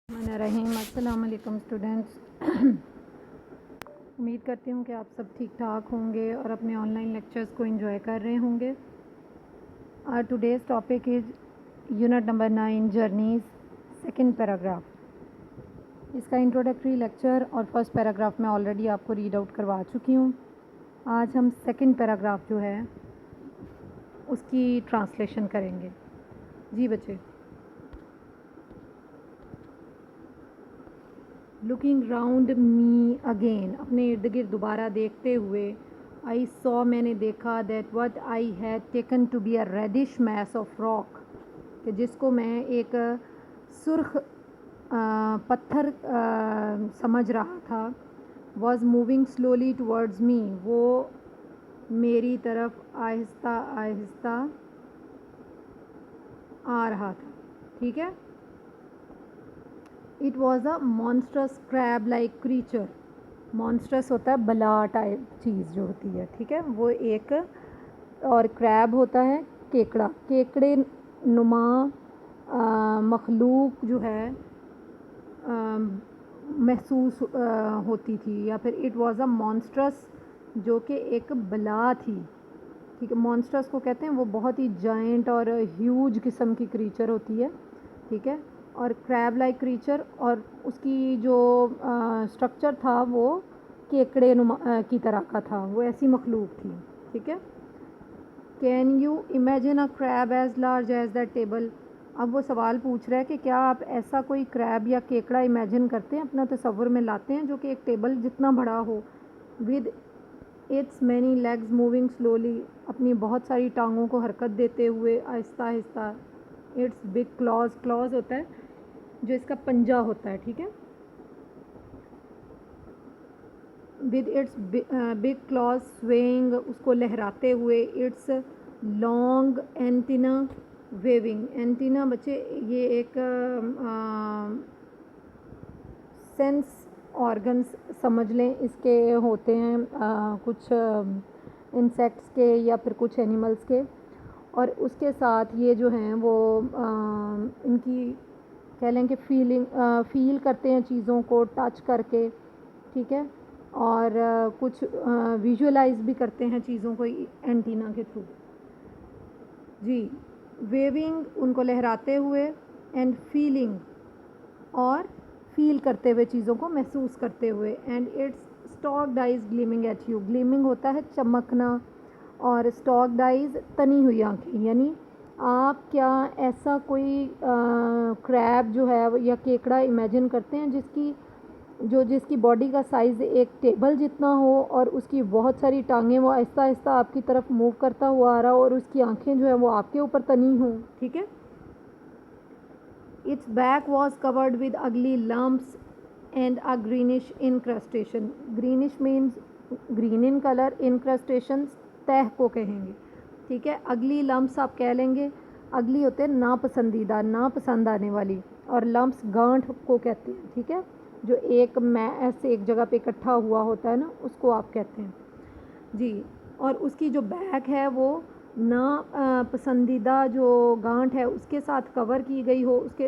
रहीम अस्सलाम वालेकुम स्टूडेंट्स। उम्मीद करती हूँ कि आप सब ठीक ठाक होंगे और अपने ऑनलाइन लेक्चर्स को एंजॉय कर रहे होंगे। Our today's topic is unit number 9 journeys, second paragraph. इसका इंट्रोडक्टरी लेक्चर और फर्स्ट पैराग्राफ मैं ऑलरेडी आपको रीड आउट करवा चुकी हूँ। आज हम सेकंड पैराग्राफ जो है उसकी ट्रांसलेशन करेंगे। जी बच्चे। लुकिंग राउंड मी अगेन, अपने इर्द गिर्द दोबारा देखते हुए, आई सॉ, मैंने देखा, that what I had taken to be a reddish mass of rock, कि जिसको मैं एक सुर्ख पत्थर समझ रहा था, was moving slowly towards me, वो मेरी तरफ आहिस्ता आहिस्ता आ रहा था। ठीक है। It was a monstrous crab like creature. Monstrous होता है बला टाइप चीज़ जो होती है, ठीक है, वो एक, और क्रैब होता है केकड़ा, केकड़े नुमा मखलूक जो है महसूस होती थी, या फिर इट वॉज़ अ मॉन्स्ट्रस जो कि एक बला थी। ठीक है, मॉन्स्ट्रस को कहते हैं, वो बहुत ही जायंट और ह्यूज किस्म की क्रीचर होती है। ठीक है, और क्रैब लाइक क्रीचर, और उसकी जो स्ट्रक्चर था वो केकड़े की तरह का था, वो ऐसी मखलूक थी। ठीक है। Can you imagine a crab as large as that table. अब वो सवाल पूछ रहा है कि क्या आप ऐसा कोई क्रैब या केकड़ा इमेजिन करते हैं, अपना तस्वुर में लाते हैं, जो कि एक टेबल जितना बड़ा हो, with its many legs moving slowly, अपनी बहुत सारी टांगों को हरकत देते हुए Aahista Aahista, it's big clause, clause होता है जो इसका पंजा होता है। ठीक है, with its big claws swaying, उसको लहराते हुए, its long antenna waving. Antenna बच्चे ये एक सेंस ऑर्गन्स समझ लें, इसके होते हैं कुछ इंसेक्ट्स के या फिर कुछ एनिमल्स के, और उसके साथ ये जो हैं वो इनकी कह लें कि फील करते हैं चीज़ों को टच करके। ठीक है, और कुछ विजुअलाइज भी करते हैं चीज़ों को एंटीना के थ्रू। जी, वेविंग उनको लहराते हुए, एंड फीलिंग और फील करते हुए, चीज़ों को महसूस करते हुए, and its stalked eyes gleaming at you. Gleaming होता है चमकना, और स्टॉक्ड आइज तनी हुई आँखें, यानी आप क्या ऐसा कोई क्रैब जो है या केकड़ा इमेजिन करते हैं जिसकी बॉडी का साइज़ एक टेबल जितना हो, और उसकी बहुत सारी टांगें वो आहिस्ता आहिस्ता आपकी तरफ मूव करता हुआ आ रहा हो, और उसकी आंखें जो है वो आपके ऊपर तनी हों। ठीक है। Its back was covered with ugly lumps and a greenish encrustation. Greenish means green in colour, encrustation तह को कहेंगे। ठीक है, अगली लम्प्स आप कह लेंगे, अगली होते हैं नापसंदीदा, नापसंद आने वाली, और लम्प्स गांठ को कहते हैं। ठीक है, जो एक मैस एक जगह पे इकट्ठा हुआ होता है ना, उसको आप कहते हैं जी। और उसकी जो बैक है वो ना पसंदीदा जो गांठ है उसके साथ कवर की गई हो, उसके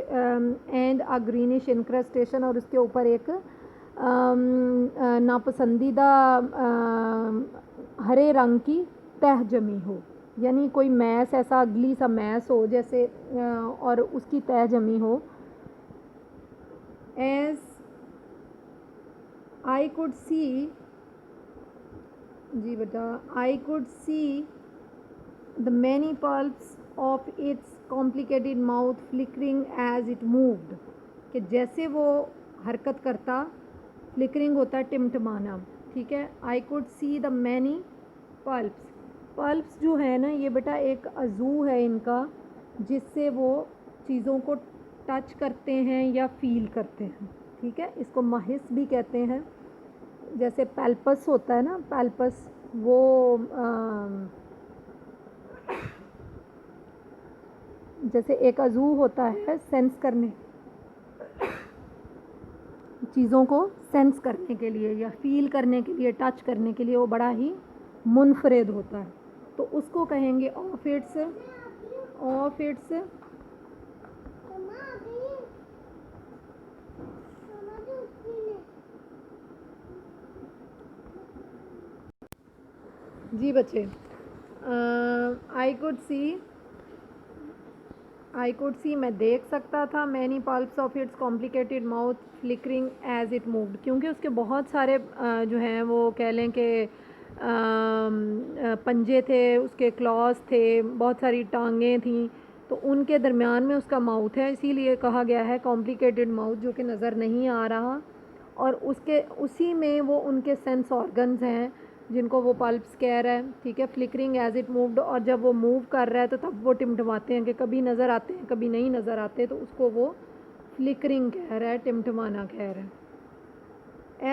एंड अ ग्रीनिश इनक्रस्टेशन, और उसके ऊपर एक नापसंदीदा हरे रंग की तह जमी हो, यानी कोई मैस, ऐसा अगली सा मैस हो जैसे, और उसकी तह जमी हो। एज आई कुड सी, जी बेटा, I could see the many palps of its complicated mouth flickering as it moved, कि जैसे वो हरकत करता, फ्लिकरिंग होता है टिमटिमाना। ठीक है, आई could see the many pulps. Pulps जो है ना, ये बेटा एक अज़ू है इनका, जिससे वो चीज़ों को टच करते हैं या फील करते हैं। ठीक है, इसको महिस भी कहते हैं। जैसे पैल्पस होता है ना, पैल्पस वो जैसे एक अज़ू होता है सेंस करने, चीज़ों को सेंस करने के लिए या फील करने के लिए, टच करने के लिए, वो बड़ा ही मुनफरिद होता है, तो उसको कहेंगे ऑफ इट्स जी बच्चे, आई कुड सी मैं देख सकता था, many palps of its complicated mouth flickering as it moved, क्योंकि उसके बहुत सारे जो हैं वो कह लें कि पंजे थे, उसके क्लॉज थे, बहुत सारी टांगें थीं, तो उनके दरमियान में उसका माउथ है, इसीलिए कहा गया है कॉम्प्लिकेटेड माउथ, जो कि नज़र नहीं आ रहा। और उसके उसी में वो उनके सेंस ऑर्गन्स हैं जिनको वो पल्प्स कह रहा है, ठीक है। फ्लिकरिंग एज इट मूव्ड, और जब वो मूव कर रहा है तो तब वो टिमटिमाते हैं, कि कभी नज़र आते हैं कभी नहीं नज़र आते, तो उसको वो फ्लिकरिंग कह रहा है, टिमटिमाना कह रहा है।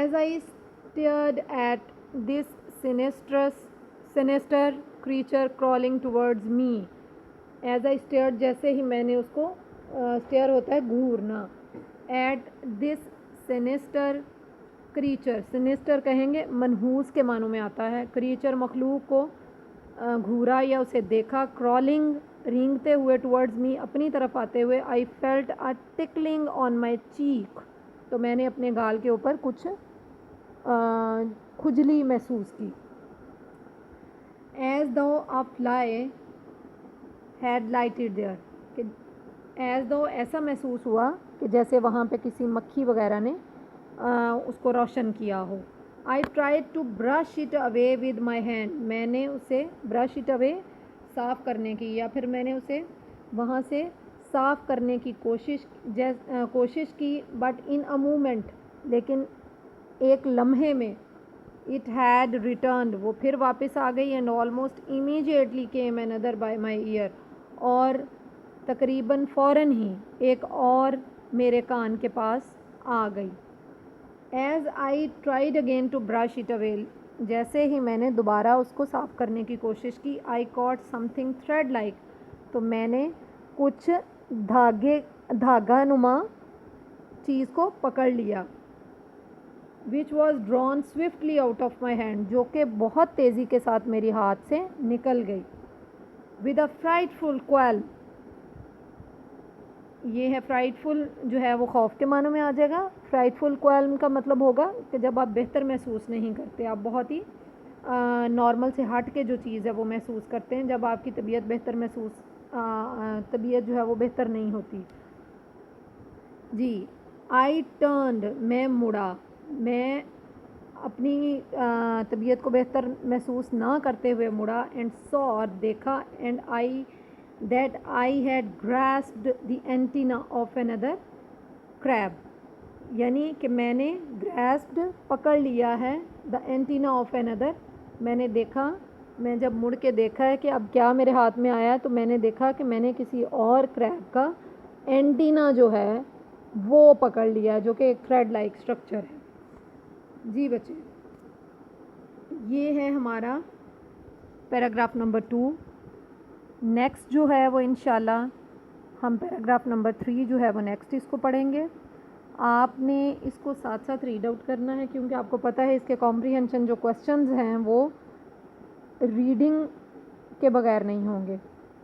As I stared at this sinister creature crawling towards me, as I stared जैसे ही मैंने उसको, स्टेयर होता है घूरना, at this sinister creature, sinister कहेंगे मनहूस के मानों में आता है, क्रीचर मखलूक को घूरा या उसे देखा, क्रॉलिंग रेंगते हुए टुवर्ड्स मी अपनी तरफ आते हुए, I felt a tickling on my cheek, तो मैंने अपने गाल के ऊपर कुछ खुजली महसूस की। As though a fly had lighted there, कि एज दो ऐसा महसूस हुआ कि जैसे वहाँ पे किसी मक्खी वगैरह ने उसको रोशन किया हो। I tried to brush it away with my hand, मैंने उसे ब्रश इट अवे साफ़ करने की, या फिर मैंने उसे वहाँ से साफ़ करने की कोशिश की, बट इन अ मोमेंट, लेकिन एक लम्हे में, इट हैड रिटर्न, वो फिर वापस आ गई, and almost immediately came another by my year, और तकरीबन फ़ौरन ही एक और मेरे कान के पास आ गई। As I tried again to brush it away, जैसे ही मैंने दोबारा उसको साफ़ करने की कोशिश की, आई कॉट समथिंग थ्रेड लाइक, तो मैंने कुछ धागा नुमा चीज़ को पकड़ लिया, which was drawn swiftly out of my hand, जो कि बहुत तेज़ी के साथ मेरी हाथ से निकल गई। विद अ फ्राइटफुल क्वेल, ये है फ्राइटफुल जो है वो खौफ के मानों में आ जाएगा। फ्राइटफुल क्वेल्म का मतलब होगा कि जब आप बेहतर महसूस नहीं करते, आप बहुत ही नॉर्मल से हट के जो चीज़ है वो महसूस करते हैं, जब आपकी तबीयत तबीयत जो है वो बेहतर नहीं होती। जी, आई टर्न्ड, मैं मुड़ा, मैं अपनी तबीयत को बेहतर महसूस ना करते हुए मुड़ा, एंड सॉ, देखा, and I that I had grasped the antenna of another crab, यानी कि मैंने grasped पकड़ लिया है the antenna of another, मैंने देखा, मैं जब मुड़ के देखा है कि अब क्या मेरे हाथ में आया, तो मैंने देखा कि मैंने किसी और क्रैब का एंटीना जो है वो पकड़ लिया, जो कि एक थ्रेड लाइक स्ट्रक्चर है। जी बच्चे, ये है हमारा पैराग्राफ नंबर 2। नेक्स्ट जो है वो इंशाल्लाह हम पैराग्राफ नंबर 3 जो है वो नेक्स्ट इसको पढ़ेंगे। आपने इसको साथ साथ रीड आउट करना है, क्योंकि आपको पता है इसके कॉम्प्रीहेंशन जो क्वेश्चंस हैं वो रीडिंग के बगैर नहीं होंगे,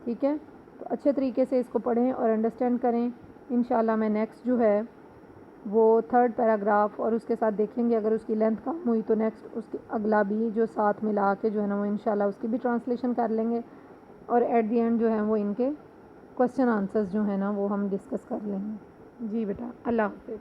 ठीक है। तो अच्छे तरीके से इसको पढ़ें और अंडरस्टैंड करें। इंशाल्लाह मैं नेक्स्ट जो है वो 3rd पैराग्राफ और उसके साथ देखेंगे, अगर उसकी लेंथ कम हुई तो नेक्स्ट उसकी अगला भी जो साथ मिला के जो है ना वो इंशाल्लाह उसकी भी ट्रांसलेशन कर लेंगे, और एट दी एंड जो है वो इनके क्वेश्चन आंसर्स जो है ना वो हम डिस्कस कर लेंगे। जी बेटा, अल्लाह हाफ़िज़।